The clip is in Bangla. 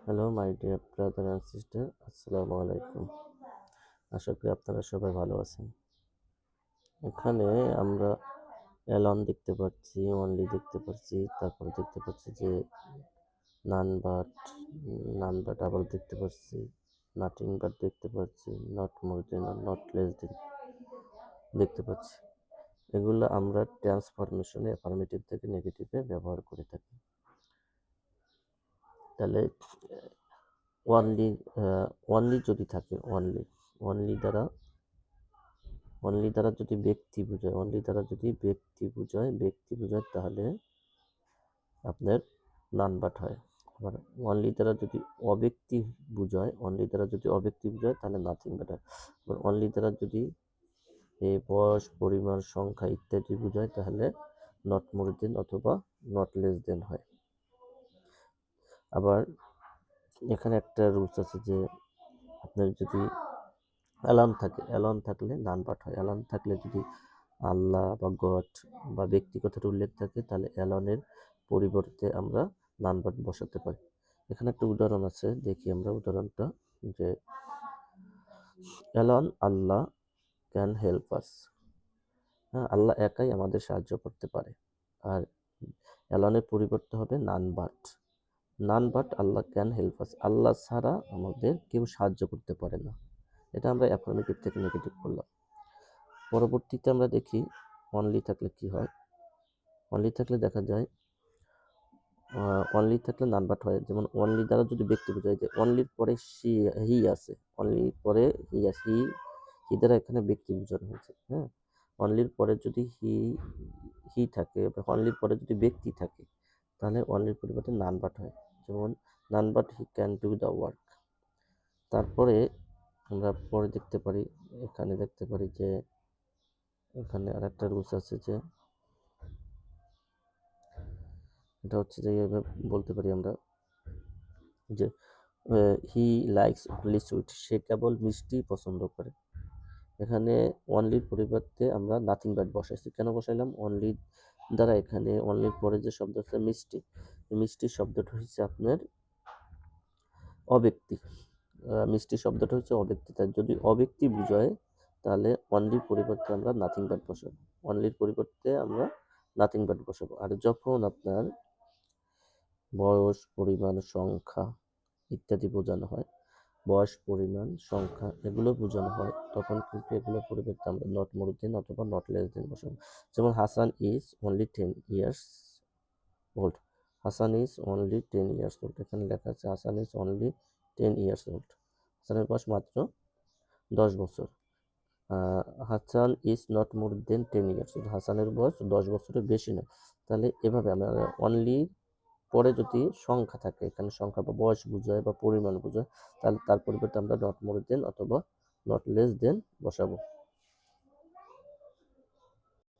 Hello my dear brother and sister, আসসালামু আলাইকুম। আশা করি আপনারা সবাই ভালো আছেন। এখানে আমরা অ্যালন দেখতে পাচ্ছি, অনলি দেখতে পাচ্ছি, তারপরে দেখতে পাচ্ছি যে নান বাট, আবার দেখতে পাচ্ছি, নাথিং বাট দেখতে পাচ্ছি, নট মোর দেন আর নট লেস দেন দেখতে পাচ্ছি। এগুলো আমরা ট্রান্সফরমেশনে অ্যাফার্মেটিভ থেকে নেগেটিভে ব্যবহার করে থাকি। তাহলে অনলি অনলি যদি থাকে, অনলি দ্বারা যদি ব্যক্তি বোঝায় তাহলে আপনার নান বাট হয়। আবার অনলি দ্বারা যদি অব্যক্তি বোঝায় তাহলে নাথিং বাট হয়। আবার অনলি দ্বারা যদি বয়স, পরিমাণ, সংখ্যা ইত্যাদি বোঝায় তাহলে নট মোর দেন অথবা নট লেস দেন হয়। আবার এখানে একটা রুলস আছে যে আপনার যদি অ্যালার্ম থাকলে নান বাট হয়। অ্যালার্ম থাকলে যদি আল্লাহ বা গড বা ব্যক্তিগতের উল্লেখ থাকে তাহলে অ্যালনের পরিবর্তে আমরা নান বাট বসাতে পারি। এখানে একটা উদাহরণ আছে, দেখি আমরা উদাহরণটা, যে alone Allah can help us. হ্যাঁ, আল্লাহ একাই আমাদের সাহায্য করতে পারে। আর অ্যালনের পরিবর্তে হবে none but Allah can help us. Allah ছাড়া আমাদের কেউ সাহায্য করতে পারে না। এটা আমরা অ্যাফার্মেটিভ থেকে নেগেটিভ করলাম। পরবর্তীতে আমরা দেখি অনলি থাকলে কি হয়। অনলি থাকলে দেখা যায় অনলি থাকলে নান বাট হয়। যেমন অনলি দ্বারা যদি ব্যক্তি বোঝায়, যে অনলির পরে হি আছে, অনলির পরে হি আছে, হি দ্বারা এখানে ব্যক্তি বোঝানো হয়েছে। হ্যাঁ, অনলির পরে যদি হি থাকে, অনলির পরে যদি ব্যক্তি থাকে তাহলে অনলির পরিবর্তে নান বাট হয়। যেমন none but he can do the work. তারপরে আমরা পরে দেখতে পারি যে এখানে আর একটা রুলস আছে, যে এটা হচ্ছে যে বলতে পারি আমরা যে হি লাইকস অনলি সুইট, সে কেবল মিষ্টি পছন্দ করে। এখানে অনলির পরিবর্তে আমরা নাথিং বাট বসাইছি। কেন বসাইলাম? অনলি দ্বারা এখানে অনলির পরে যে শব্দ আছে মিষ্টি শব্দটা হচ্ছে আপনার অব্যক্তি। মিষ্টি শব্দটা হচ্ছে অব্যক্তি। তাই যদি অব্যক্তি বোঝায় তাহলে অনলির পরিবর্তে আমরা নাথিং বাট বসাবো। আর যখন আপনার বয়স, পরিমাণ, সংখ্যা ইত্যাদি বোঝানো হয়, এগুলো বোঝানো হয়, তখন কিন্তু এগুলোর পরিবর্তে আমরা নট মোর দেন অথবা নট লেস দেন বসাবো। যেমন Hasan is only 10 years old. এখানে লেখা আছে Hasan is only 10 years old. হাসানের বয়স মাত্র 10 বছর। Hasan is not more than 10 years old, হাসানের বয়স 10 বছরের বেশি নয়। তাহলে এভাবে আমরা অনলি পরে যদি সংখ্যা থাকে, এখানে সংখ্যা বা বয়স বোঝায় বা পরিমাণ বোঝায়, তাহলে তার পরিবর্তে আমরা নট মোর দেন অথবা নট লেস দেন বসাবো।